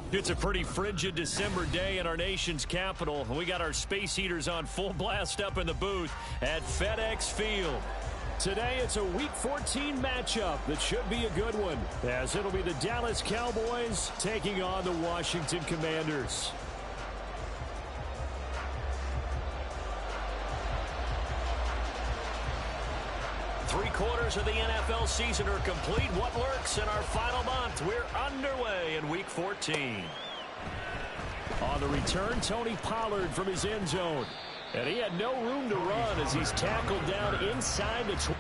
It's a pretty frigid December day in our nation's capital. We got our space heaters on full blast up in the booth at FedEx Field. Today, it's a Week 14 matchup that should be a good one, as it'll be the Dallas Cowboys taking on the Washington Commanders. Three-quarters of the NFL season are complete. What lurks in our final month? We're underway in Week 14. On the return, Tony Pollard from his end zone. And he had no room to run as he's tackled down inside the 20.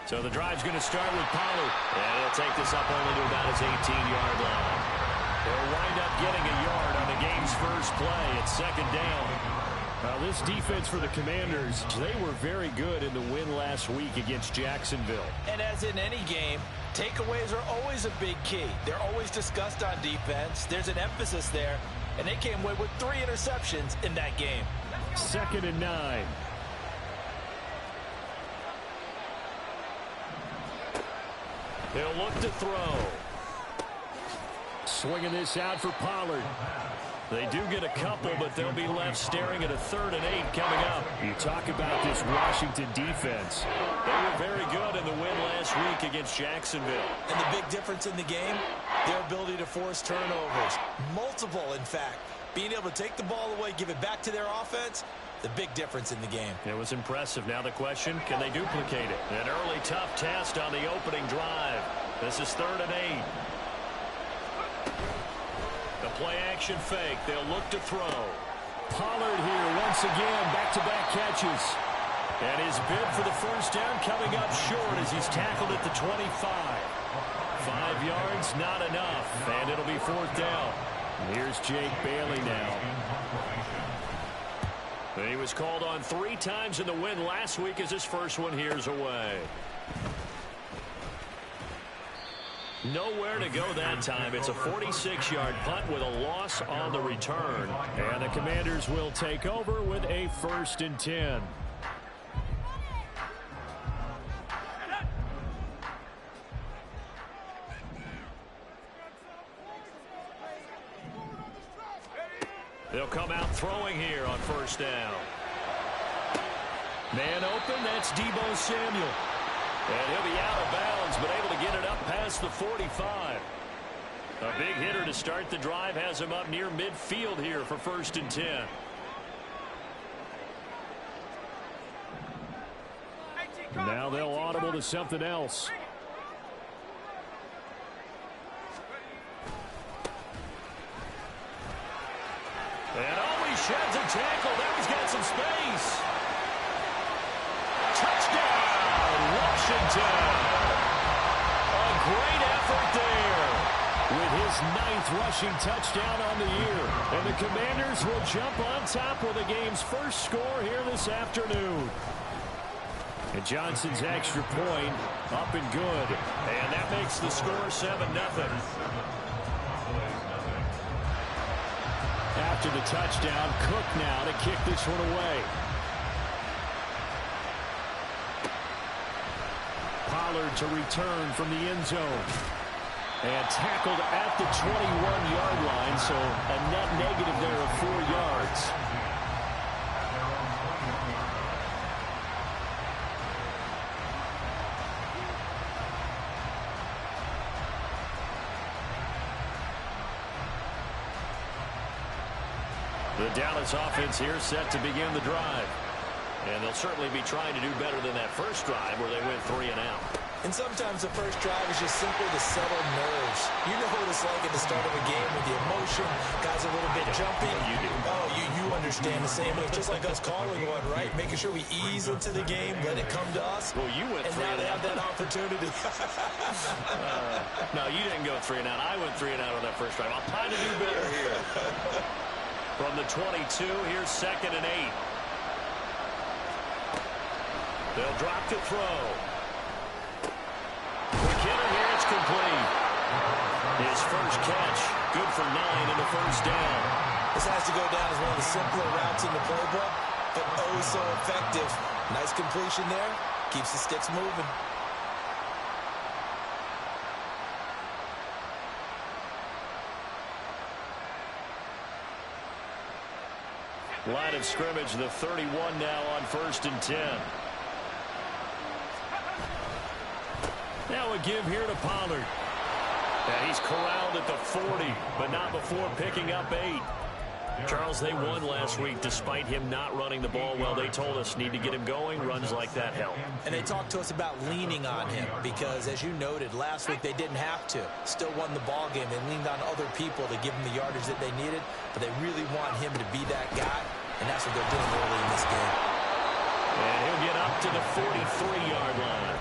So the drive's going to start with Pollard. And he'll take this up only to about his 18-yard line. They'll wind up getting a yard on the game's first play. It's second down. Now this defense for the Commanders, they were very good in the win last week against Jacksonville. And as in any game, takeaways are always a big key. They're always discussed on defense. There's an emphasis there. And they came away with 3 interceptions in that game. 2nd and 9. He'll look to throw. Swinging this out for Pollard. They do get a couple, but they'll be left staring at a 3rd and 8 coming up. You talk about this Washington defense. They were very good in the win last week against Jacksonville. And the big difference in the game, their ability to force turnovers. Multiple, in fact. Being able to take the ball away, give it back to their offense, the big difference in the game. It was impressive. Now the question, can they duplicate it? An early tough test on the opening drive. This is 3rd and 8. The play-action fake. They'll look to throw. Pollard here once again, back-to-back catches. And his bid for the first down coming up short as he's tackled at the 25. 5 yards, not enough. And it'll be 4th down. Here's Jake Bailey now. He was called on 3 times in the win last week as his first one here's away. Nowhere to go that time. It's a 46-yard punt with a loss on the return. And the Commanders will take over with a 1st and 10. They'll come out throwing here on 1st down. Man open, that's Deebo Samuel. And he'll be out of bounds, but able to get it up past the 45. A big hitter to start the drive has him up near midfield here for 1st and 10. Now they'll audible to something else. And always sheds a tackle. Now he's got some space. Touchdown, Washington. A great effort there with his 9th rushing touchdown on the year. And the Commanders will jump on top with the game's first score here this afternoon. And Johnson's extra point up and good. And that makes the score 7-0. After the touchdown, Cook now to kick this one away. Pollard to return from the end zone. And tackled at the 21-yard line, so a net negative there of 4 yards. The Dallas offense here set to begin the drive. And they'll certainly be trying to do better than that first drive where they went 3 and out. And sometimes the first drive is just simply to settle nerves. You know what it's like at the start of a game with the emotion. Guys are a little bit jumpy. You do. Oh, you understand the same way. Just like us calling one, right? Making sure we ease into the game, let it come to us. Well, you went 3 and out. And now they have that opportunity. No, you didn't go 3 and out. I went 3 and out on that first drive. I'll try to do better here. From the 22, here's 2nd and 8. They'll drop to throw. McKinnon here, it's complete. His first catch, good for 9 and the first down. This has to go down as one of the simpler routes in the playbook, but oh so effective. Nice completion there. Keeps the sticks moving. Line of scrimmage, the 31 now on 1st and 10. Now a give here to Pollard. Yeah, he's corralled at the 40, but not before picking up 8. Charles, they won last week despite him not running the ball well. They told us need to get him going. Runs like that help. And they talked to us about leaning on him because, as you noted, last week they didn't have to. Still won the ball game. They leaned on other people to give him the yardage that they needed, but they really want him to be that guy, and that's what they're doing early in this game. And he'll get up to the 43-yard line.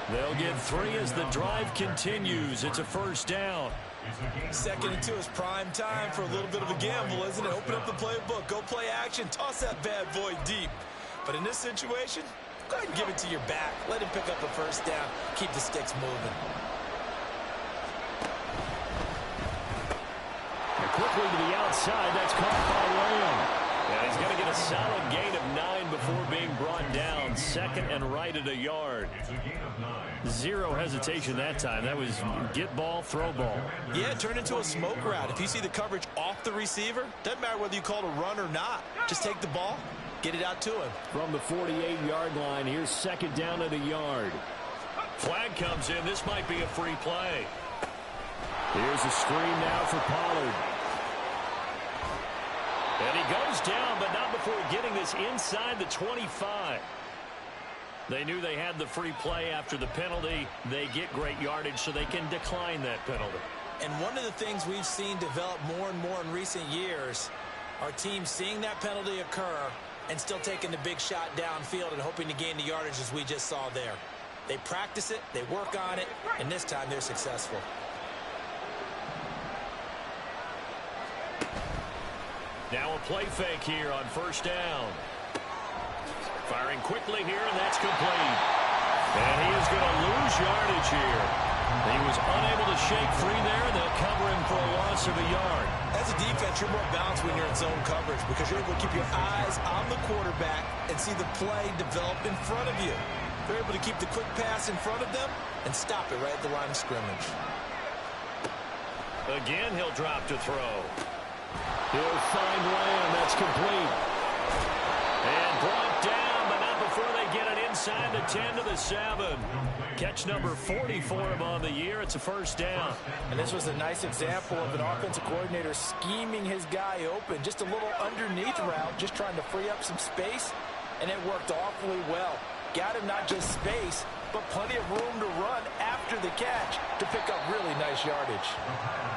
They'll get 3 as the drive continues. It's a first down. 2nd and 2 is prime time for a little bit of a gamble, isn't it? Open up the playbook, go play action, toss that bad boy deep. But in this situation, go ahead and give it to your back. Let him pick up a first down. Keep the sticks moving. And quickly to the outside. That's caught by Lamb. And he's going to get a solid gain of 9 before being brought down. 2nd and right at a yard. 0 hesitation that time. That was get ball, throw ball. Yeah, it turned into a smoke route. If you see the coverage off the receiver, doesn't matter whether you call it a run or not. Just take the ball, get it out to him. From the 48-yard line, here's 2nd down at a yard. Flag comes in. This might be a free play. Here's a screen now for Pollard. And he goes down, but not before getting this inside the 25. They knew they had the free play after the penalty. They get great yardage, so they can decline that penalty. And one of the things we've seen develop more and more in recent years are teams seeing that penalty occur and still taking the big shot downfield and hoping to gain the yardage as we just saw there. They practice it, they work on it, and this time they're successful. Now a play fake here on 1st down. Firing quickly here, and that's complete. And he is going to lose yardage here. He was unable to shake free there, and they'll cover him for a loss of a yard. As a defense, you're more balanced when you're in zone coverage because you're able to keep your eyes on the quarterback and see the play develop in front of you. They're able to keep the quick pass in front of them and stop it right at the line of scrimmage. Again, he'll drop to throw. He'll find Lamb. That's complete. And brought down, but not before they get it inside the 10 to the 7. Catch number 40 for him on the year. It's a first down. And this was a nice example of an offensive coordinator scheming his guy open. Just a little underneath route, just trying to free up some space, and it worked awfully well. Got him not just space, but plenty of room to run after the catch to pick up really nice yardage.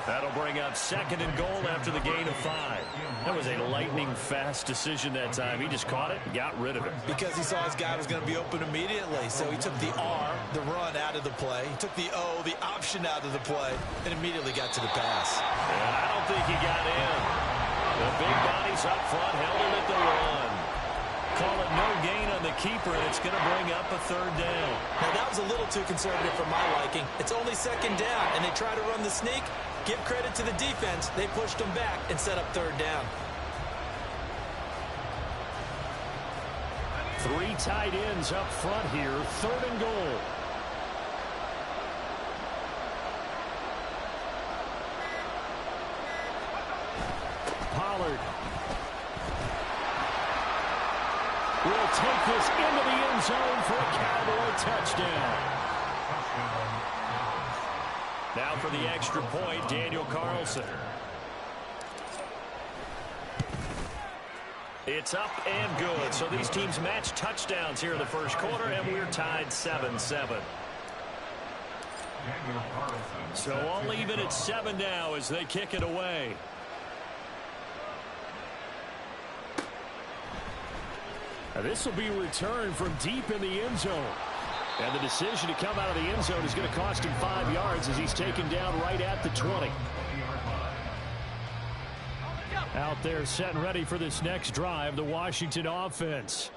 That'll bring up 2nd and goal after the gain of 5. That was a lightning-fast decision that time. He just caught it and got rid of it. Because he saw his guy was going to be open immediately. So he took the R, the run, out of the play. He took the O, the option, out of the play, and immediately got to the pass. And I don't think he got in. The big bodies up front held him at the run. Call it no gain on the keeper, and it's going to bring up a 3rd down. Now, that was a little too conservative for my liking. It's only 2nd down, and they try to run the sneak. Give credit to the defense. They pushed them back and set up 3rd down. 3 tight ends up front here. 3rd and goal. Pollard. Will take this into the end zone for a Cowboy touchdown. Now for the extra point, Daniel Carlson. It's up and good. So these teams match touchdowns here in the first quarter, and we're tied 7-7. So all even at 7 now as they kick it away. Now this will be returned from deep in the end zone. And the decision to come out of the end zone is going to cost him 5 yards as he's taken down right at the 20. Out there set and ready for this next drive, the Washington offense.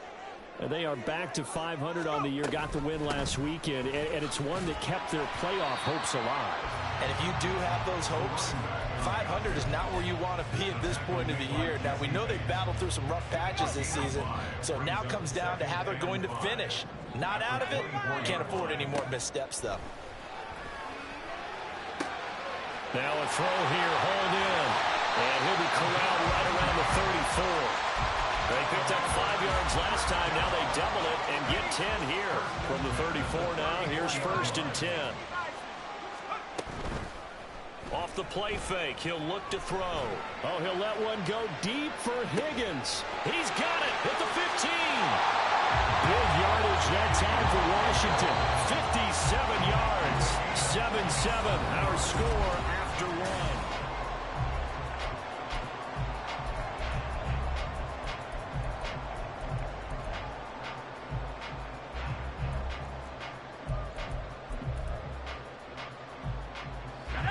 And they are back to 500 on the year, got the win last weekend, and it's one that kept their playoff hopes alive. And if you do have those hopes, 500 is not where you want to be at this point of the year. Now, we know they've battled through some rough patches this season, so now it comes down to how they're going to finish. Not out of it, can't afford any more missteps, though. Now a throw here, hauled in, and he'll be corralled right around the 34. They picked up 5 yards last time. Now they double it and get 10 here from the 34 now. Here's 1st and 10. Off the play fake, he'll look to throw. Oh, he'll let one go deep for Higgins. He's got it at the 15. Big yardage that time for Washington. 57 yards. 7-7, our score after one.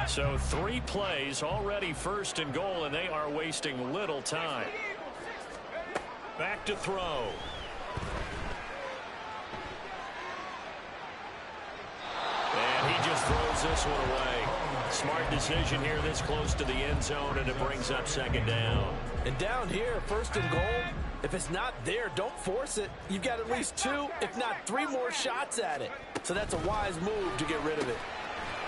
So 3 plays, already 1st and goal, and they are wasting little time. Back to throw. And he just throws this one away. Smart decision here this close to the end zone, and it brings up 2nd down. And down here, 1st and goal, if it's not there, don't force it. You've got at least 2, if not 3 more shots at it. So that's a wise move to get rid of it.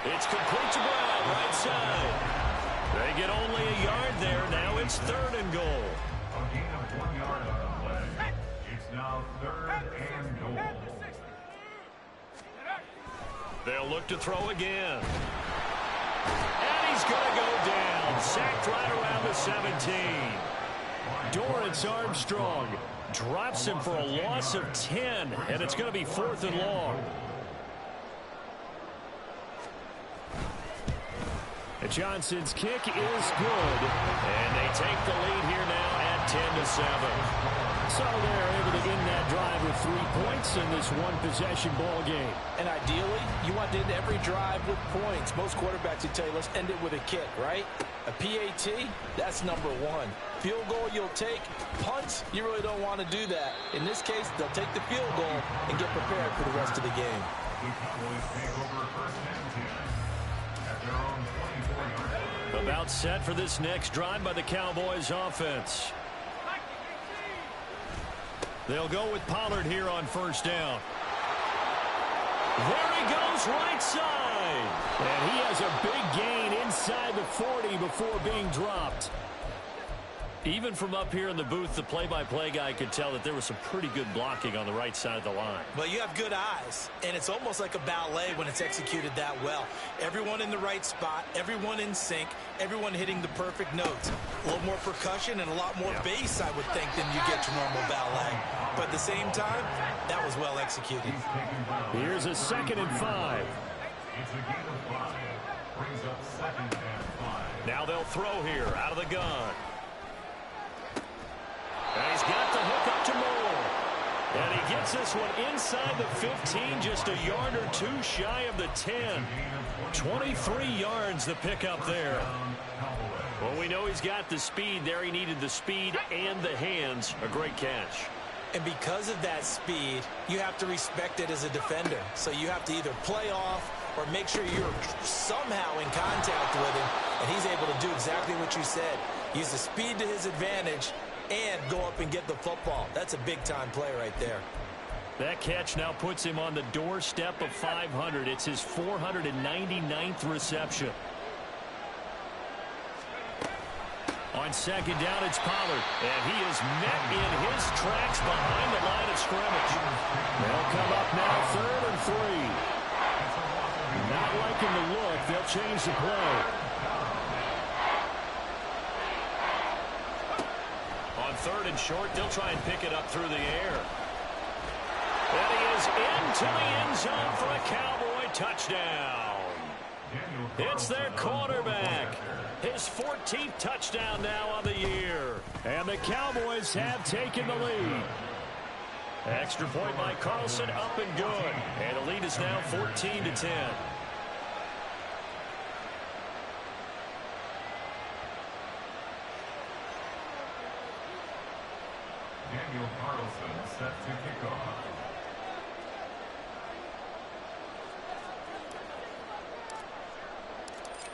It's complete to Brown, right side. They get only a yard there. Now it's 3rd and goal. A gain of 1 yard on the play. It's now 3rd and goal. They'll look to throw again. And he's going to go down. Sacked right around the 17. Dorrance Armstrong drops him for a loss of 10, and it's going to be 4th and long. Johnson's kick is good, and they take the lead here now at 10-7. So they're able to end that drive with 3 points in this one-possession ball game. And ideally, you want to end every drive with points. Most quarterbacks would tell you, let's end it with a kick, right? A PAT, that's number 1. Field goal you'll take. Punts, you really don't want to do that. In this case, they'll take the field goal and get prepared for the rest of the game. The Cowboys take over 1st and 10 at their own 24-yard line. About set for this next drive by the Cowboys offense. They'll go with Pollard here on 1st down. There he goes right side. And he has a big gain inside the 40 before being dropped. Even from up here in the booth, the play-by-play guy could tell that there was some pretty good blocking on the right side of the line. Well, you have good eyes, and it's almost like a ballet when it's executed that well. Everyone in the right spot, everyone in sync, everyone hitting the perfect notes. A little more percussion and a lot more bass, I would think, than you get to normal ballet. But at the same time, that was well executed. Here's a 2nd and 5. It's a gain of 5. Brings up 2nd and 5. Now they'll throw here out of the gun. And he's got the hook up to Moore. And he gets this one inside the 15, just a yard or 2 shy of the 10. 23 yards the pickup there. Well, we know he's got the speed there. He needed the speed and the hands. A great catch. And because of that speed, you have to respect it as a defender. So you have to either play off or make sure you're somehow in contact with him. And he's able to do exactly what you said. Use the speed to his advantage and go up and get the football. That's a big-time play right there. That catch now puts him on the doorstep of 500. It's his 499th reception. On second down, it's Pollard. And he is met in his tracks behind the line of scrimmage. They'll come up now 3rd and 3. Not liking the look. They'll change the play. On 3rd and short, they'll try and pick it up through the air. And he is into the end zone for a Cowboy touchdown. It's their quarterback. His 14th touchdown now on the year. And the Cowboys have taken the lead. Extra point by Carlson, up and good. And the lead is now 14-10. Daniel Carlson set to kick off.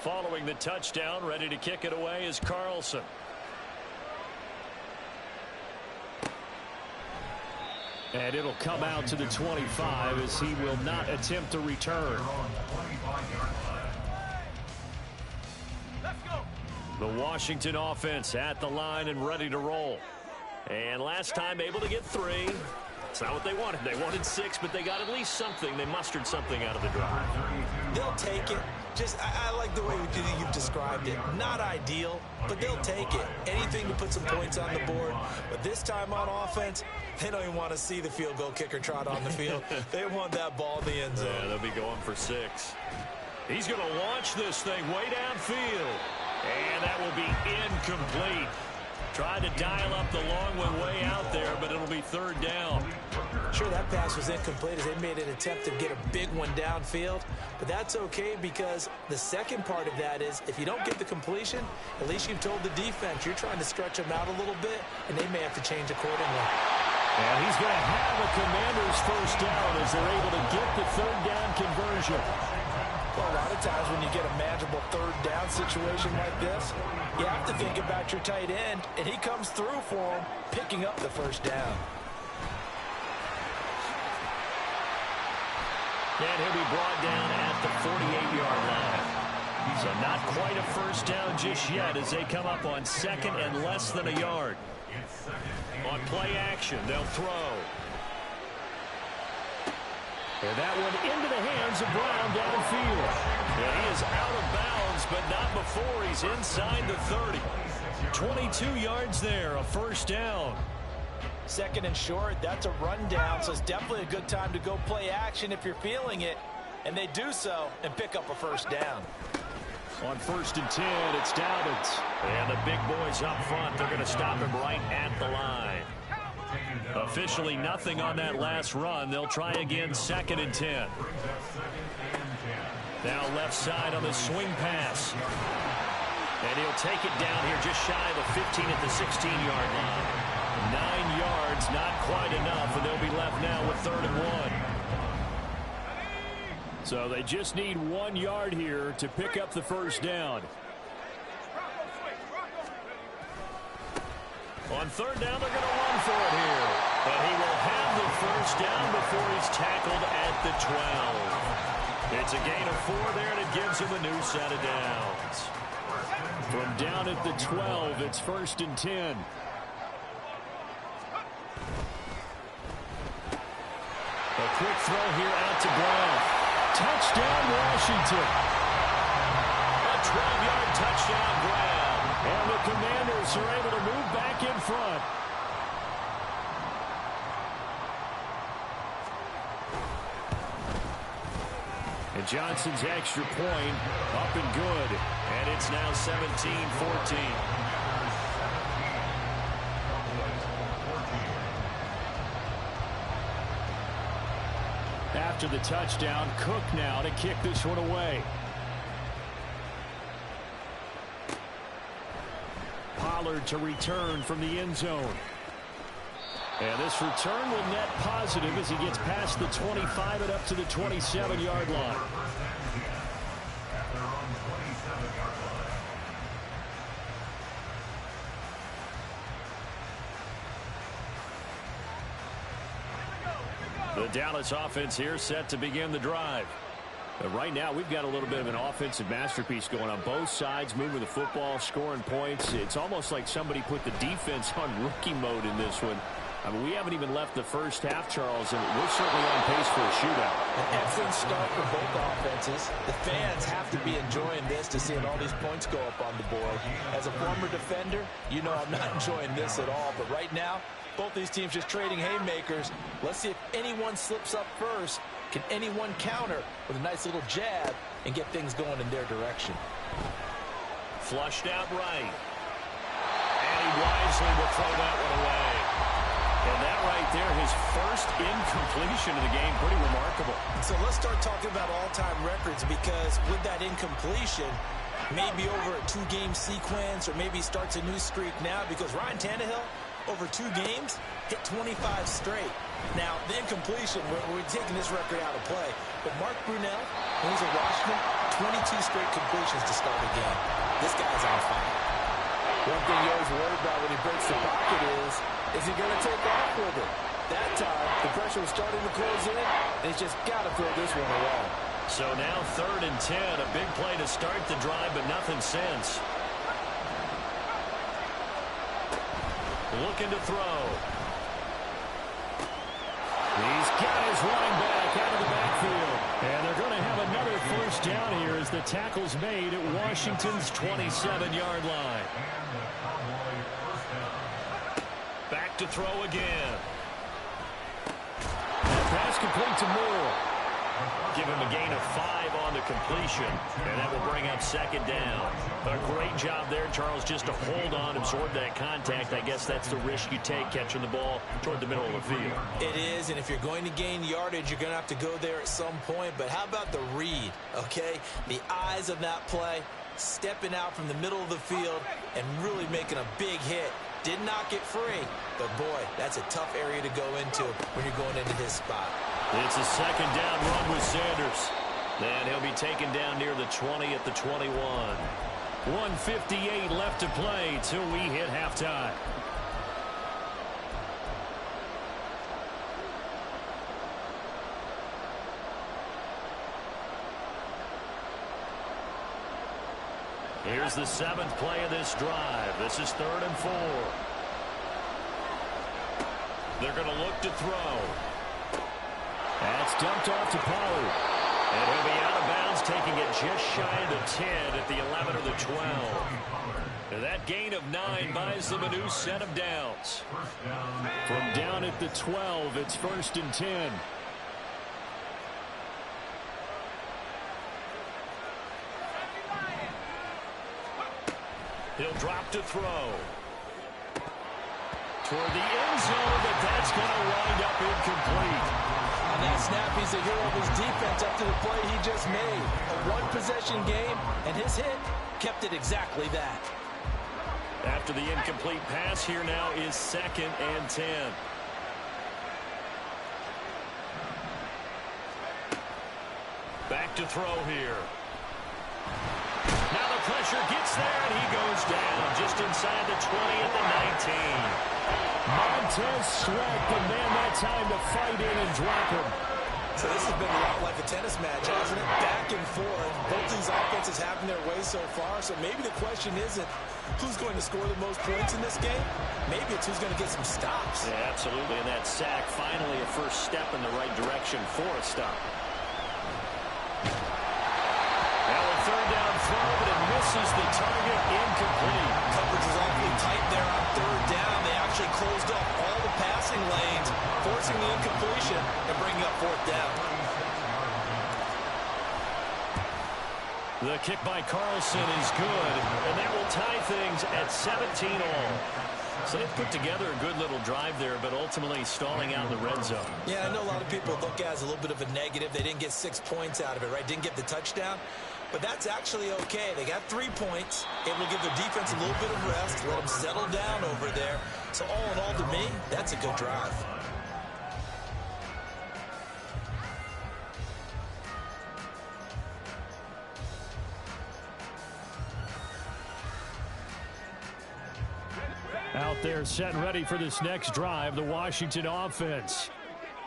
Following the touchdown, ready to kick it away is Carlson. And it'll come out to the 25 as he will not attempt to return. The Washington offense at the line and ready to roll. And last time able to get 3. It's not what they wanted. They wanted 6, but they got at least something. They mustered something out of the drive. They'll take it. I like the way you've described it. Not ideal, but they'll take it. Anything to put some points on the board. But this time on offense, they don't even want to see the field goal kicker trot on the field. They want that ball in the end zone. Yeah, they'll be going for 6. He's going to launch this thing way downfield. And that will be incomplete. Tried to dial up the long one way out there, but it'll be 3rd down. Sure, that pass was incomplete as they made an attempt to get a big one downfield, but that's okay because the second part of that is if you don't get the completion, at least you've told the defense you're trying to stretch them out a little bit, and they may have to change accordingly. And he's going to have a Commanders 1st down as they're able to get the 3rd down conversion. Well, a lot of times when you get a manageable 3rd down situation like this, you have to think about your tight end, and he comes through for him, picking up the 1st down. And he'll be brought down at the 48-yard line. So not quite a 1st down just yet as they come up on 2nd and less than a yard. On play action, they'll throw. And that one into the hands of Brown downfield. And he is out of bounds, but not before he's inside the 30. 22 yards there, a 1st down. 2nd and short, that's a rundown, so it's definitely a good time to go play action if you're feeling it. And they do so and pick up a 1st down. On 1st and 10, it's Dobbins. And the big boys up front, they're going to stop him right at the line. Officially nothing on that last run. They'll try again 2nd and 10. Now left side on the swing pass. And he'll take it down here just shy of the 15 at the 16-yard line. 9 yards, not quite enough, and they'll be left now with 3rd and 1. So they just need 1 yard here to pick up the 1st down. On 3rd down, they're going to run for it here. But he will have the 1st down before he's tackled at the 12. It's a gain of 4 there, and it gives him a new set of downs. From down at the 12, it's 1st and 10. A quick throw here out to Brown. Touchdown, Washington. A 12-yard touchdown grab. And the Commanders are able to move back in front. And Johnson's extra point up and good. And it's now 17-14. After the touchdown, Cook now to kick this one away. Pollard to return from the end zone. And this return will net positive as he gets past the 25 and up to the 27-yard line. The Dallas offense here set to begin the drive. Right now, we've got a little bit of an offensive masterpiece going on both sides, moving the football, scoring points. It's almost like somebody put the defense on rookie mode in this one. I mean, we haven't even left the first half, Charles, and we're certainly on pace for a shootout. An excellent start for both offenses. The fans have to be enjoying this to seeing all these points go up on the board. As a former defender, you know I'm not enjoying this at all. But right now, both these teams just trading haymakers. Let's see if anyone slips up first. Can anyone counter with a nice little jab and get things going in their direction? Flushed out right. And he wisely will throw that one away. And that right there, his first incompletion of the game, pretty remarkable. So let's start talking about all-time records, because with that incompletion, maybe over a 2-game sequence, or maybe starts a new streak now, because Ryan Tannehill, over 2 games, hit 25 straight. Now, the incompletion, we're taking this record out of play. But Mark Brunell, when he's at Washington, 22 straight completions to start the game. This guy's on fire. One thing you always worry about when he breaks the pocket is he going to take off with it? That time, the pressure was starting to close in, and he's just got to throw this one away. So now 3rd and 10, a big play to start the drive, but nothing since. Looking to throw. He's got his running back out of the backfield. And they're going to have another first down here as the tackle's made at Washington's 27-yard line. Back to throw again. And pass complete to Moore. Give him a gain of 5 on the completion, and that will bring up 2nd down. A great job there, Charles, just to hold on, absorb that contact. I guess that's the risk you take catching the ball toward the middle of the field. It is, and if you're going to gain yardage, you're going to have to go there at some point. But how about the read, okay? The eyes of that play, stepping out from the middle of the field and really making a big hit. Did not get free, but boy, that's a tough area to go into when you're going into his spot. It's a 2nd down run with Sanders. And he'll be taken down near the 20 at the 21. 1:58 left to play till we hit halftime. Here's the 7th play of this drive. This is 3rd and 4. They're going to look to throw. That's dumped off to Pollard. And he'll be out of bounds, taking it just shy of the 10 at the 11 or the 12. And that gain of 9 buys them a new set of downs. From down at the 12, it's 1st and 10. He'll drop to throw. Toward the end zone, but that's going to wind up incomplete. On that snap, he's the hero of his defense up to the play he just made. A one-possession game, and his hit kept it exactly that. After the incomplete pass, here now is 2nd and 10. Back to throw here. Now the pressure gets there, and he goes down just inside the 20 at the 19. Montez Sweat, the man that time to fight in and drop him. So this has been a lot like a tennis match, hasn't it? Back and forth. Both these offenses having their way so far. So maybe the question isn't who's going to score the most points in this game. Maybe it's who's going to get some stops. Yeah, absolutely. And that sack, finally a first step in the right direction for a stop. Now a 3rd down throw, but it misses the target, incomplete. Coverage was awfully tight there on 3rd down. They actually closed off all the passing lanes, forcing the incompletion and bringing up 4th down. The kick by Carlson is good, and that will tie things at 17 all. So they've put together a good little drive there, but ultimately stalling out in the red zone. Yeah, I know a lot of people look at it as a little bit of a negative. They didn't get 6 points out of it, right? Didn't get the touchdown. But that's actually okay. They got 3 points, able to give their defense a little bit of rest, let them settle down over there. So all in all, to me, that's a good drive. Out there set and ready for this next drive, the Washington offense.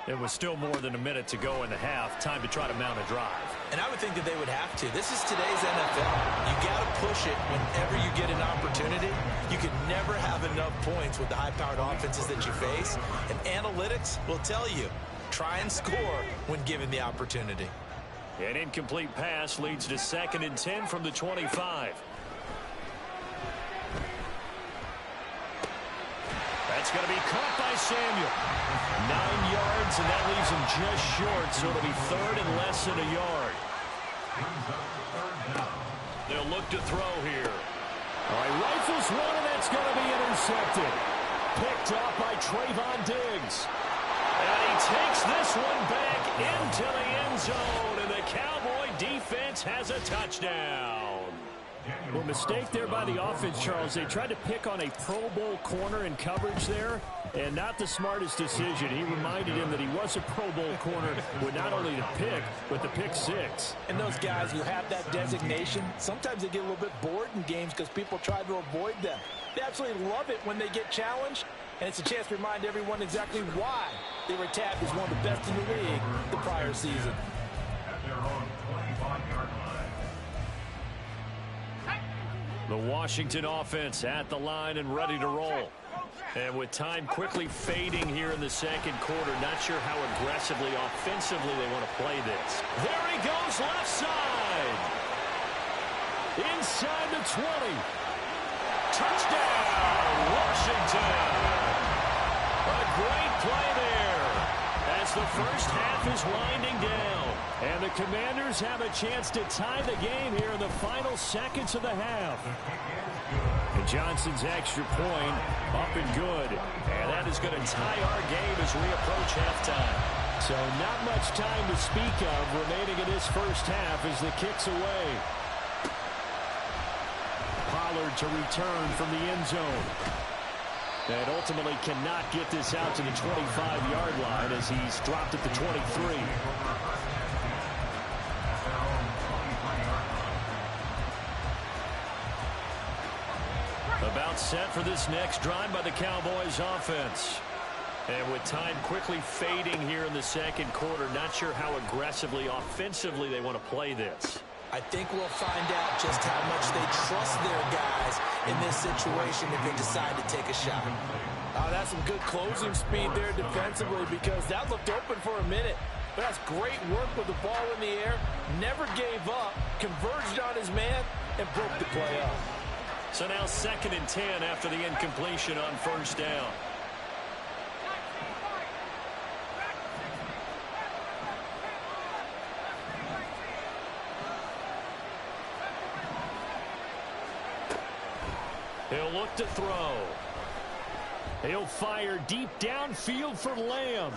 It was still more than a minute to go in the half. Time to try to mount a drive. And I would think that they would have to. This is today's NFL. You got to push it whenever you get an opportunity. You can never have enough points with the high-powered offenses that you face. And analytics will tell you, try and score when given the opportunity. An incomplete pass leads to 2nd and 10 from the 25. That's going to be caught by Samuel. 9 yards, and that leaves him just short, so it'll be 3rd and less than a yard. They'll look to throw here. All right, rifles one, and that's going to be intercepted. Picked up by Trayvon Diggs. And he takes this one back into the end zone, and the Cowboy defense has a touchdown. Well, mistake there by the offense, Charles. They tried to pick on a Pro Bowl corner in coverage there, and not the smartest decision. He reminded him that he was a Pro Bowl corner with not only the pick, but the pick 6. And those guys who have that designation, sometimes they get a little bit bored in games because people try to avoid them. They absolutely love it when they get challenged, and it's a chance to remind everyone exactly why they were tabbed as one of the best in the league the prior season. At their own 25-yard line. The Washington offense at the line and ready to roll. And with time quickly fading here in the 2nd quarter, not sure how aggressively, offensively they want to play this. There he goes, left side. Inside the 20. Touchdown, Washington. A great play there as the first half is winding down. And the Commanders have a chance to tie the game here in the final seconds of the half. And Johnson's extra point up and good. And that is going to tie our game as we approach halftime. So not much time to speak of remaining in this first half as the kick's away. Pollard to return from the end zone. And ultimately cannot get this out to the 25-yard line as he's dropped at the 23. About set for this next drive by the Cowboys offense. And with time quickly fading here in the 2nd quarter, not sure how aggressively, offensively they want to play this. I think we'll find out just how much they trust their guys in this situation if they decide to take a shot. Oh, that's some good closing speed there defensively because that looked open for a minute. But that's great work with the ball in the air. Never gave up, converged on his man, and broke the play up. So now 2nd and 10 after the incompletion on 1st down. He'll look to throw. He'll fire deep downfield for Lamb.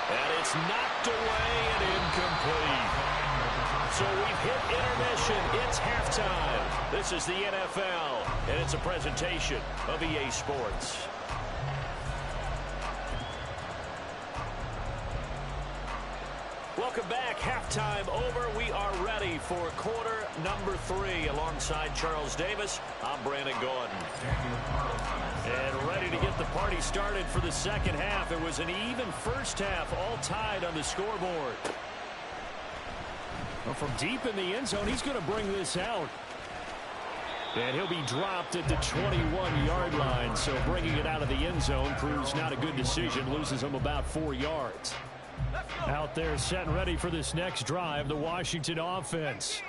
And it's knocked away and incomplete. So we've hit intermission. It's halftime. This is the NFL, and it's a presentation of EA Sports. Welcome back. Halftime over. We are ready for quarter number 3. Alongside Charles Davis, I'm Brandon Gordon. And ready to get the party started for the 2nd half. It was an even first half, all tied on the scoreboard. Well, from deep in the end zone, he's going to bring this out. And he'll be dropped at the 21-yard line. So bringing it out of the end zone proves not a good decision. Loses him about 4 yards. Out there set and ready for this next drive, the Washington offense.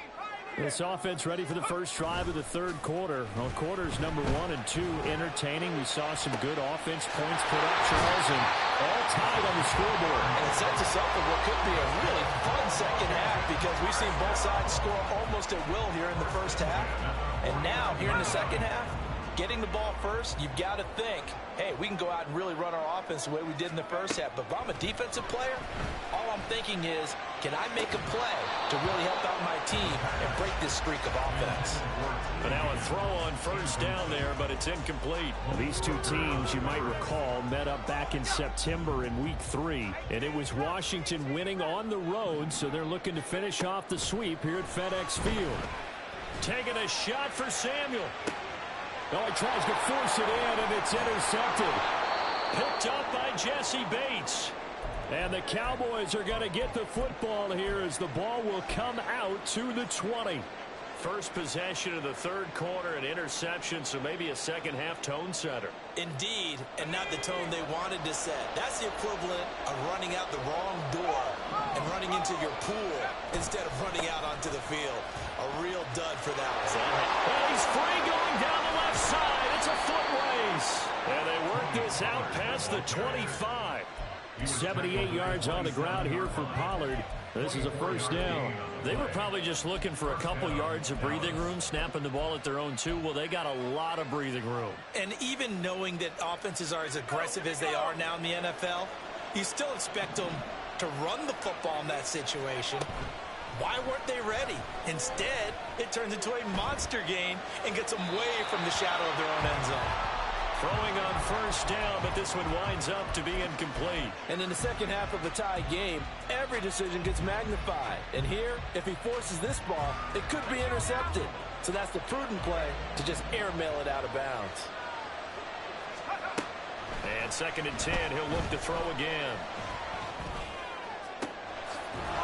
This offense ready for the first drive of the 3rd quarter. Well, quarters number 1 and 2 entertaining. We saw some good offense points put up, Charles, and all tied on the scoreboard. And it sets us up for what could be a really fun 2nd half because we've seen both sides score almost at will here in the first half. And now, here in the 2nd half, getting the ball first, you've got to think, hey, we can go out and really run our offense the way we did in the first half. But if I'm a defensive player, all I'm thinking is, can I make a play to really help out my team and break this streak of offense? But now a throw on 1st down there, but it's incomplete. These two teams, you might recall, met up back in September in Week 3. And it was Washington winning on the road, so they're looking to finish off the sweep here at FedEx Field. Taking a shot for Samuel. Oh, he tries to force it in, and it's intercepted. Picked up by Jesse Bates. And the Cowboys are going to get the football here as the ball will come out to the 20. First possession of the third quarter, an interception, so maybe a second-half tone setter. Indeed, and not the tone they wanted to set. That's the equivalent of running out the wrong door and running into your pool instead of running out onto the field. A real dud for that one. And he's free going down the left side. It's a foot race. And they work this out past the 25. 78 yards on the ground here for Pollard. This is a first down. They were probably just looking for a couple yards of breathing room, snapping the ball at their own 2. Well, they got a lot of breathing room. And even knowing that offenses are as aggressive as they are now in the NFL, you still expect them to run the football in that situation. Why weren't they ready? Instead, it turns into a monster gain and gets them way from the shadow of their own end zone. Throwing on first down, but this one winds up to be incomplete. And in the second half of a tie game, every decision gets magnified. And here, if he forces this ball, it could be intercepted. So that's the prudent play to just airmail it out of bounds. And 2nd and 10, he'll look to throw again.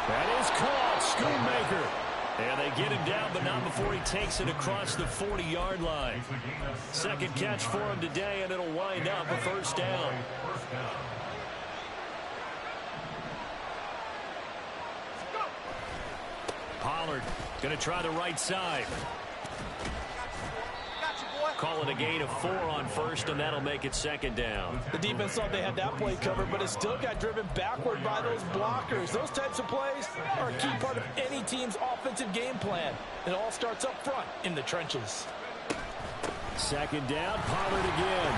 That is caught, Schoonmaker. And they get him down, but not before he takes it across the 40-yard line. Second catch for him today, and it'll wind up a first down. Pollard going to try the right side. Call it a gain of 4 on first, and that'll make it 2nd down. The defense thought they had that play covered, but it still got driven backward by those blockers. Those types of plays are a key part of any team's offensive game plan. It all starts up front in the trenches. 2nd down, Pollard again.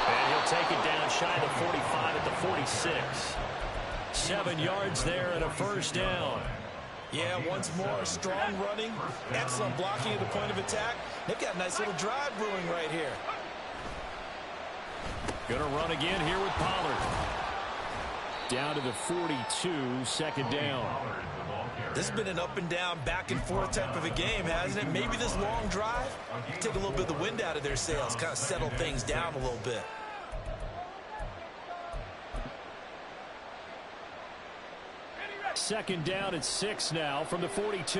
And he'll take it down shy of the 45 at the 46. 7 yards there and a first down. Yeah, once more, strong running, excellent blocking at the point of attack. They've got a nice little drive brewing right here. Going to run again here with Pollard. Down to the 42, 2nd down. This has been an up and down, back and forth type of a game, hasn't it? Maybe this long drive, take a little bit of the wind out of their sails, kind of settle things down a little bit. Second down at 6 now from the 42.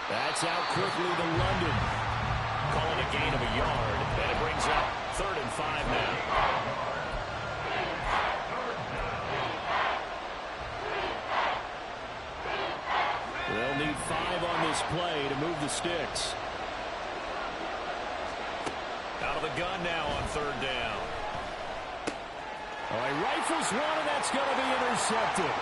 That's out quickly to London. Calling a gain of a yard, and it brings up 3rd and 5 now. They'll need 5 on this play to move the sticks. Out of the gun now on 3rd down. All right, rifles one, and that's going to be intercepted.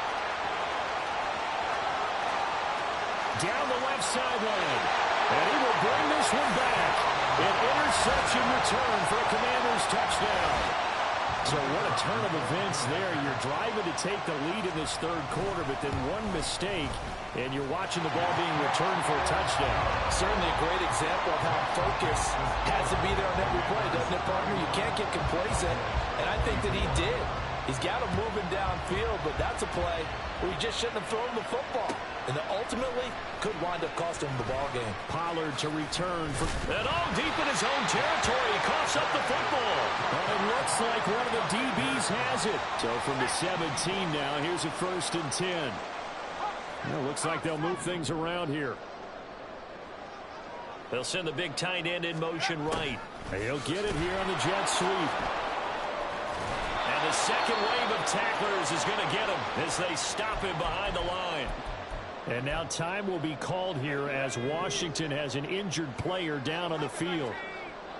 Down the left sideline. And he will bring this one back. An interception return for a Commanders touchdown. So what a turn of events there. You're driving to take the lead in this 3rd quarter, but then one mistake, and you're watching the ball being returned for a touchdown. Certainly a great example of how focus has to be there on every play, doesn't it, partner? You can't get complacent, and I think that he did. He's got him moving downfield, but that's a play where he just shouldn't have thrown the football. And that ultimately could wind up costing him the ball game. Pollard to return. And all deep in his own territory. He coughs up the football. And it looks like one of the DBs has it. So from the 17 now, here's a 1st and 10. Well, looks like they'll move things around here. They'll send the big tight end in motion right. He'll get it here on the jet sweep. And the second wave of tacklers is going to get him as they stop him behind the line. And now time will be called here as Washington has an injured player down on the field.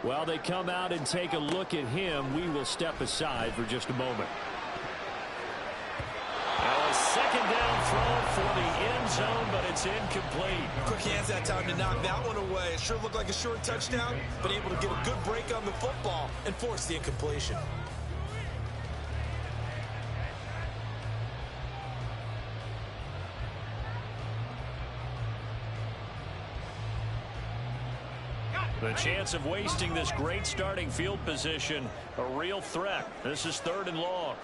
While they come out and take a look at him, we will step aside for just a moment. Now a 2nd down throw for the end zone, but it's incomplete. Quick hands that time to knock that one away. It sure looked like a short touchdown, but able to get a good break on the football and force the incompletion. The chance of wasting this great starting field position, a real threat. This is 3rd and long.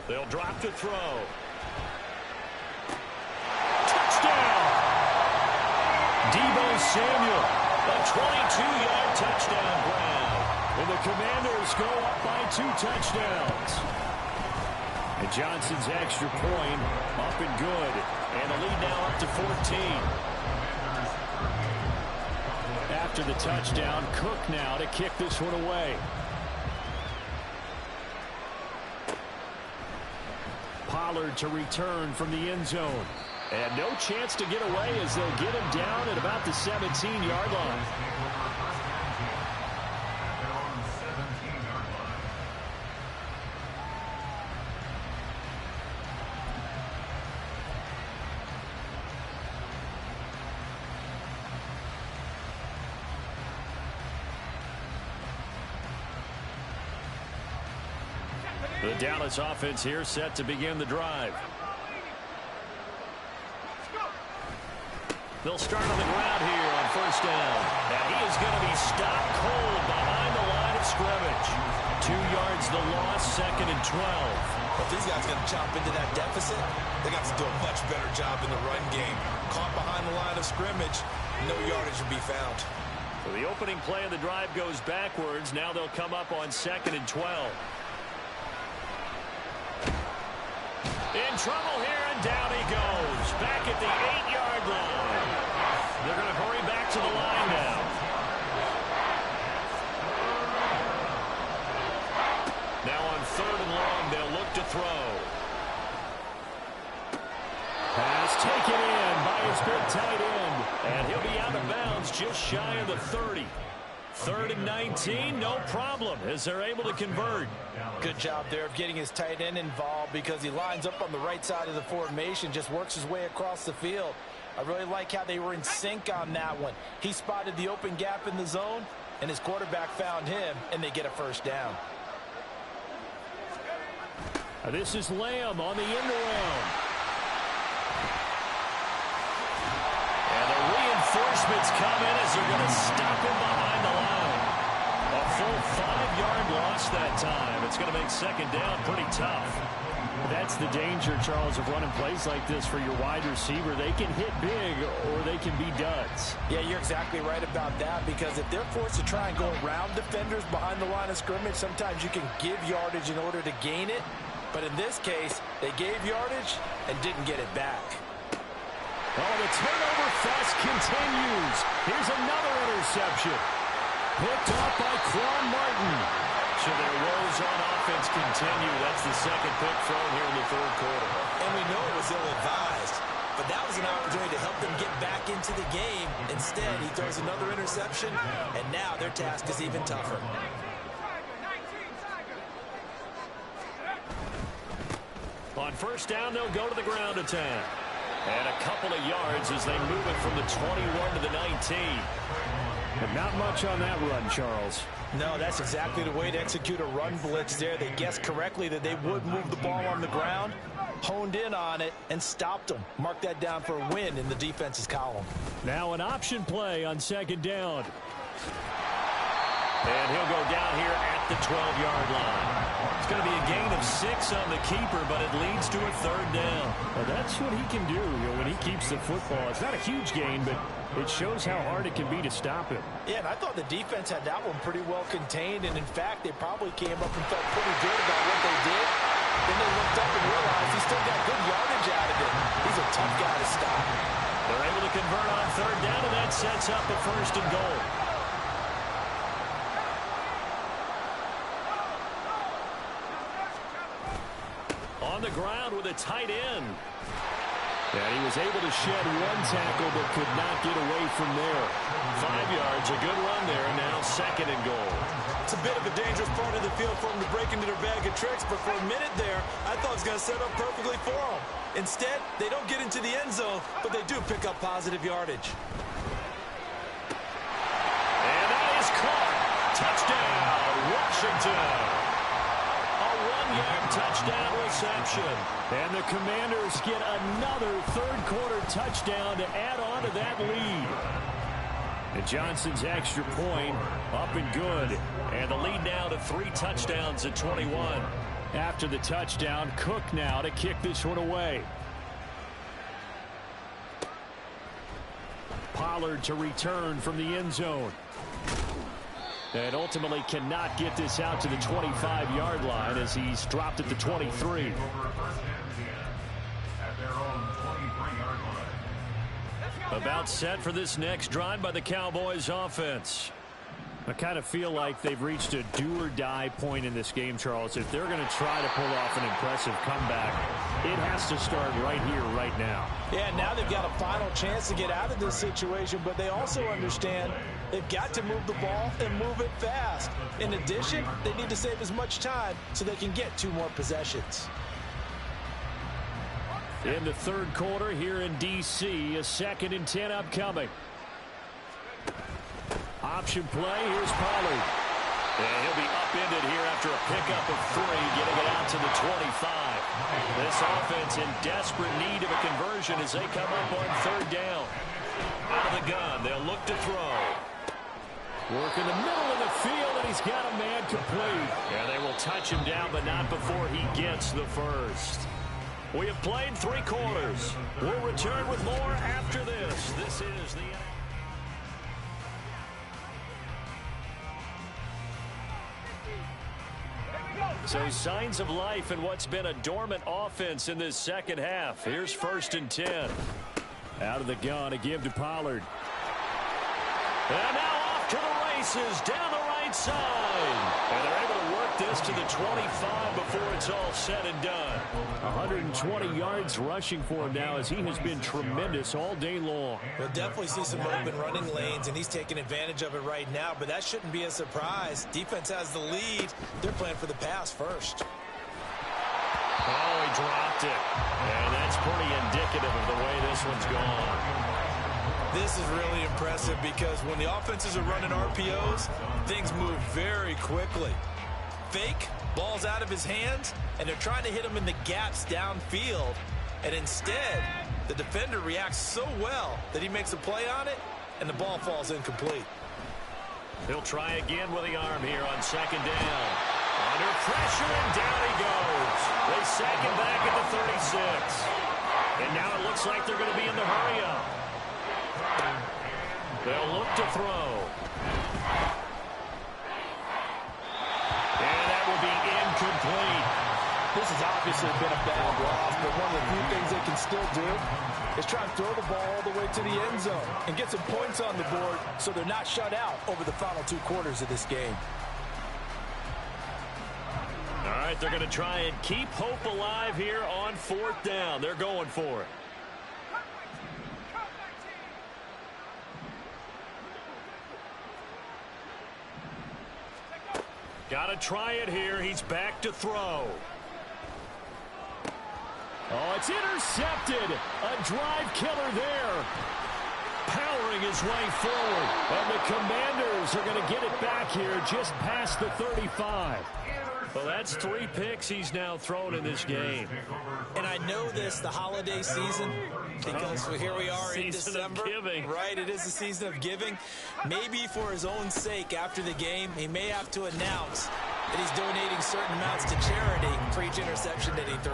They'll drop the throw. Touchdown! Deebo Samuel. A 22-yard touchdown grab. And the Commanders go up by 2 touchdowns. And Johnson's extra point up and good. And the lead now up to 14. After the touchdown, Cook now to kick this one away. Pollard to return from the end zone. And no chance to get away as they'll get him down at about the 17-yard line. The Dallas offense here set to begin the drive. They'll start on the ground here on first down. And he is going to be stopped cold behind the line of scrimmage. 2 yards the loss, 2nd and 12. If these guys are going to chop into that deficit, they got to do a much better job in the run game. Caught behind the line of scrimmage, no yardage will be found. So the opening play of the drive goes backwards. Now they'll come up on 2nd and 12. In trouble here, and down he goes. Back at the 8-yard line. They're going to hurry back to the line now. Now on 3rd and long, they'll look to throw. Pass taken in by his big tight end. And he'll be out of bounds just shy of the 30. 3rd and 19, no problem, as they're able to convert. Good job there of getting his tight end involved because he lines up on the right side of the formation, just works his way across the field. I really like how they were in sync on that one. He spotted the open gap in the zone, and his quarterback found him, and they get a first down. This is Lamb on the end around. And the reinforcements come in as they're going to stop him behind the line. A full 5-yard loss that time. It's going to make 2nd down pretty tough. That's the danger, Charles, of running plays like this for your wide receiver. They can hit big or they can be duds. Yeah, you're exactly right about that, because if they're forced to try and go around defenders behind the line of scrimmage, sometimes you can give yardage in order to gain it. But in this case, they gave yardage and didn't get it back. Oh, the turnover fest continues. Here's another interception. Picked off by Quan Martin. So their woes on offense continue. That's the 2nd pick thrown here in the 3rd quarter. And we know it was ill-advised, but that was an opportunity to help them get back into the game. Instead, he throws another interception, and now their task is even tougher. On first down, they'll go to the ground attack. And a couple of yards as they move it from the 21 to the 19. But not much on that run, Charles. No, that's exactly the way to execute a run blitz there. They guessed correctly that they would move the ball on the ground, honed in on it, and stopped them. Mark that down for a win in the defense's column. Now an option play on 2nd down. And he'll go down here at the 12-yard line. It's going to be a gain of 6 on the keeper, but it leads to a 3rd down. Well, that's what he can do, when he keeps the football. It's not a huge gain, but it shows how hard it can be to stop him. Yeah, and I thought the defense had that one pretty well contained, and in fact, they probably came up and felt pretty good about what they did. Then they looked up and realized he still got good yardage out of it. He's a tough guy to stop. They're able to convert on 3rd down, and that sets up the 1st and goal. On the ground with a tight end. And he was able to shed 1 tackle but could not get away from there. 5 yards, a good run there, and now 2nd and goal. It's a bit of a dangerous part of the field for them to break into their bag of tricks, but for a minute there, I thought it was going to set up perfectly for them. Instead, they don't get into the end zone, but they do pick up positive yardage. And that is caught. Touchdown, Washington. A 1-yard touchdown reception. And the Commanders get another 3rd quarter touchdown to add on to that lead. And Johnson's extra point up and good. And the lead now to 3 touchdowns at 21. After the touchdown, Cook now to kick this one away. Pollard to return from the end zone. And ultimately cannot get this out to the 25-yard line as he's dropped at the 23. About set for this next drive by the Cowboys offense. I kind of feel like they've reached a do-or-die point in this game, Charles. If they're going to try to pull off an impressive comeback, it has to start right here, right now. Yeah, now they've got a final chance to get out of this situation, but they also understand they've got to move the ball and move it fast. In addition, they need to save as much time so they can get 2 more possessions. In the third quarter here in D.C., a 2nd and 10 upcoming. Option play, here's Pollard. And he'll be upended here after a pickup of 3, getting it out to the 25. This offense in desperate need of a conversion as they come up on 3rd down. Out of the gun, they'll look to throw. Work in the middle of the field, and he's got a man complete. And they will touch him down, but not before he gets the first. We have played 3 quarters. We'll return with more after this. This is the... So signs of life in what's been a dormant offense in this second half. Here's 1st and 10. Out of the gun, again to Pollard. And now off to the races, down the right side. And they're able to work this to the 25 before it's all said and done. 120 yards rushing for him now as he has been tremendous all day long. We'll definitely see some open running lanes, and he's taking advantage of it right now, but that shouldn't be a surprise. Defense has the lead. They're playing for the pass first. Oh, he dropped it. And that's pretty indicative of the way this one's gone. This is really impressive because when the offenses are running RPOs, things move very quickly. Fake, ball's out of his hands, and they're trying to hit him in the gaps downfield. And instead, the defender reacts so well that he makes a play on it, and the ball falls incomplete. He'll try again with the arm here on 2nd down. Under pressure, and down he goes. They sack him back at the 36. And now it looks like they're going to be in the hurry-up. They'll look to throw. And that will be incomplete. This has obviously been a bad loss, but one of the few things they can still do is try and throw the ball all the way to the end zone and get some points on the board so they're not shut out over the final 2 quarters of this game. All right, they're going to try and keep hope alive here on 4th down. They're going for it. Got to try it here. He's back to throw. Oh, it's intercepted. A drive killer there. Powering his way forward. And the Commanders are going to get it back here just past the 35. Well, that's 3 picks he's now thrown in this game. And I know this, the holiday season, because here we are in December. Season of giving. Right, it is the season of giving. Maybe for his own sake after the game, he may have to announce that he's donating certain amounts to charity for each interception that he threw.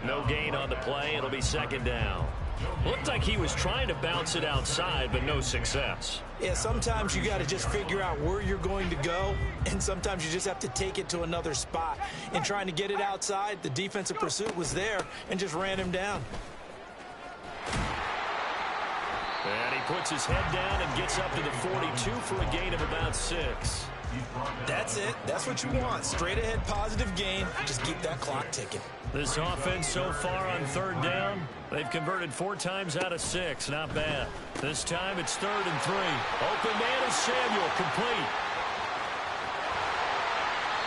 No gain on the play. It'll be 2nd down. Looked like he was trying to bounce it outside, but no success. Yeah, sometimes you got to just figure out where you're going to go, and sometimes you just have to take it to another spot. In trying to get it outside, the defensive pursuit was there and just ran him down. And he puts his head down and gets up to the 42 for a gain of about 6. That's it. That's what you want. Straight ahead positive gain. Just keep that clock ticking. This offense so far on 3rd down, they've converted 4 times out of 6. Not bad. This time it's 3rd and 3. Open man is Samuel, complete.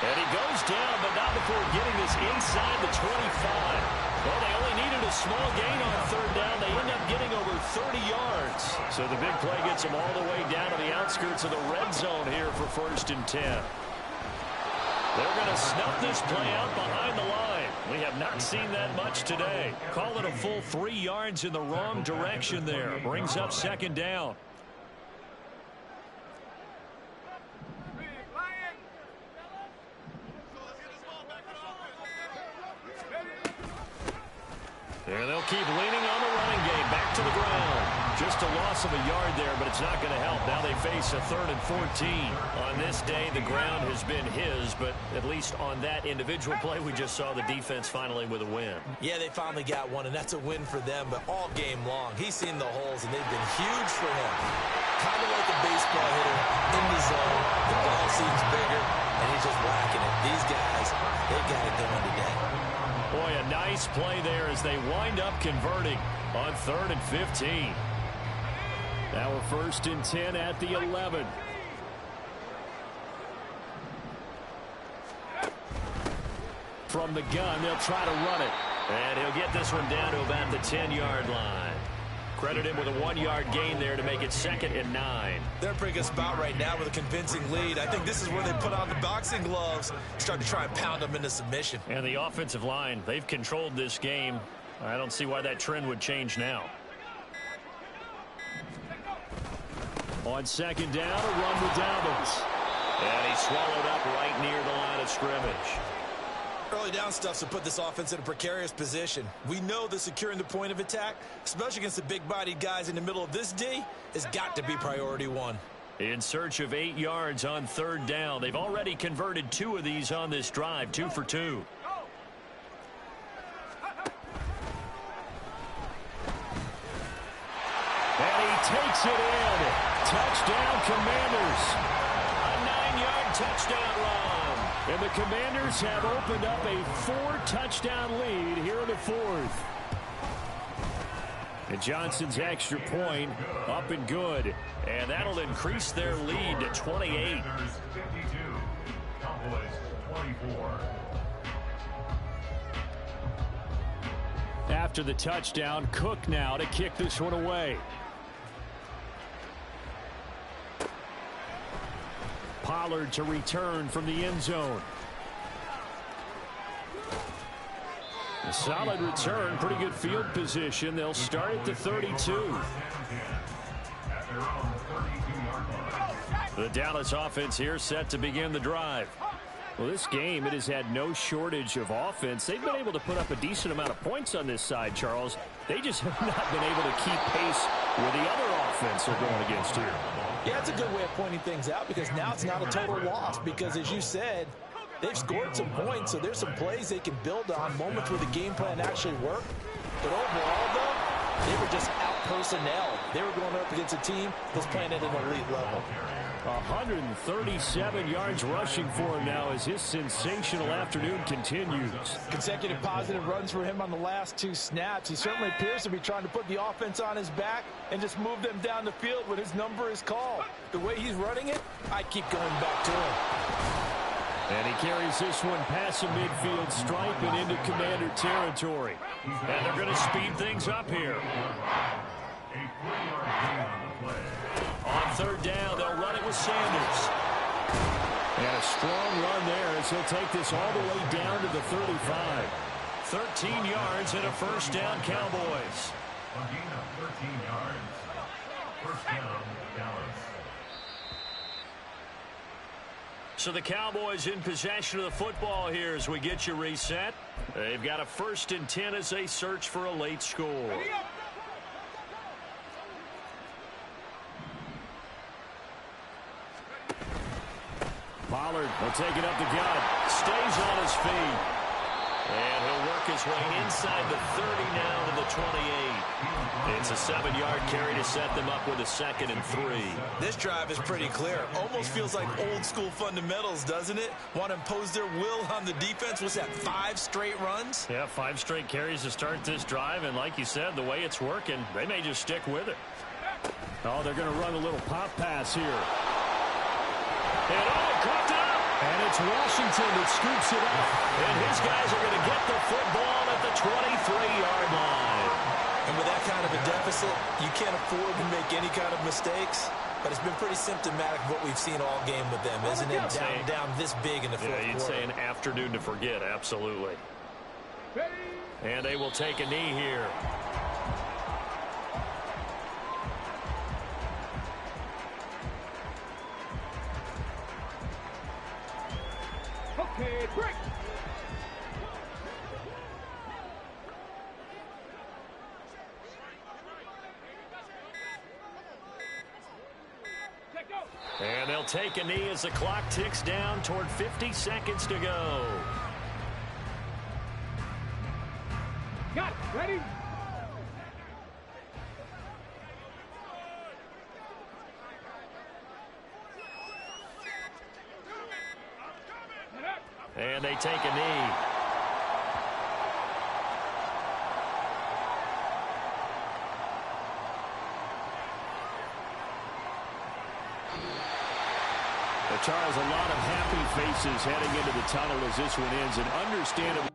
And he goes down, but not before getting this inside the 25. Well, they only needed a small gain on 3rd down. They end up getting over 30 yards. So the big play gets them all the way down to the outskirts of the red zone here for 1st and 10. They're going to snuff this play out behind the line. We have not seen that much today. Call it a full 3 yards in the wrong direction there. Brings up 2nd down. And they'll keep leaning on the running game. Back to the ground. Just Just a loss of a yard there, but it's not going to help. Now they face a 3rd and 14. On this day, the ground has been his, but at least on that individual play, we just saw the defense finally with a win. Yeah, they finally got one, and that's a win for them, but all game long, he's seen the holes, and they've been huge for him. Kind of like a baseball hitter in the zone. The ball seems bigger, and he's just whacking it. These guys, they got it going today. Boy, a nice play there as they wind up converting on 3rd and 15. Now we're 1st and 10 at the 11. From the gun, they'll try to run it. And he'll get this one down to about the 10-yard line. Credit him with a 1-yard gain there to make it 2nd and 9. They're in a pretty good spot right now with a convincing lead. I think this is where they put on the boxing gloves, start to try and pound them into submission. And the offensive line, they've controlled this game. I don't see why that trend would change now. On 2nd down, a run with Dobbins. And he's swallowed up right near the line of scrimmage. Early down stuff to put this offense in a precarious position. We know that securing the point of attack, especially against the big-bodied guys in the middle of this D, has got to be priority 1. In search of 8 yards on 3rd down. They've already converted 2 of these on this drive, 2 for 2. And he takes it in. Touchdown, Commanders. A 9-yard touchdown run. And the Commanders have opened up a 4-touchdown lead here in the 4th. And Johnson's extra point up and good. And that'll increase their lead to 28. 52, Cowboys 24. After the touchdown, Cook now to kick this one away. Pollard to return from the end zone. A solid return, pretty good field position. They'll start at the 32. The Dallas offense here set to begin the drive. Well, this game, it has had no shortage of offense. They've been able to put up a decent amount of points on this side, Charles. They just have not been able to keep pace with the other offense they're going against here. Yeah, it's a good way of pointing things out because now it's not a total loss because, as you said, they've scored some points, so there's some plays they can build on, moments where the game plan actually worked. But overall, though, they were just out-personnel. They were going up against a team that's playing at an elite level. 137 yards rushing for him now as his sensational afternoon continues. Consecutive positive runs for him on the last 2 snaps. He certainly appears to be trying to put the offense on his back and just move them down the field when his number is called. The way he's running it, I keep going back to him. And he carries this one past the midfield stripe and into Commander territory. And they're going to speed things up here. On 3rd down, they'll run it with Sanders. And a strong run there as he'll take this all the way down to the 35. 13 yards and a 1st down, Cowboys. 13 yards. 1st down, Dallas. So the Cowboys in possession of the football here as we get you reset. They've got a 1st and 10 as they search for a late score. Pollard will take it up the gut. Stays on his feet. And he'll work his way inside the 30 now to the 28. It's a 7-yard carry to set them up with a 2nd and 3. This drive is pretty clear. Almost feels like old school fundamentals, doesn't it? Want to impose their will on the defense. Was that 5 straight runs? Yeah, 5 straight carries to start this drive. And like you said, the way it's working, they may just stick with it. Oh, they're going to run a little pop pass here. And caught up. And it's Washington that scoops it up. And his guys are going to get the football at the 23-yard line. And with that kind of a deficit, you can't afford to make any kind of mistakes. But it's been pretty symptomatic of what we've seen all game with them, isn't it? Down this big in the 4th quarter. Yeah, you'd say an afternoon to forget, absolutely. And they will take a knee here. Okay, break. And they'll take a knee as the clock ticks down toward 50 seconds to go. Got it. Ready? And they take a knee. Charles, a lot of happy faces heading into the tunnel as this one ends, and understandable.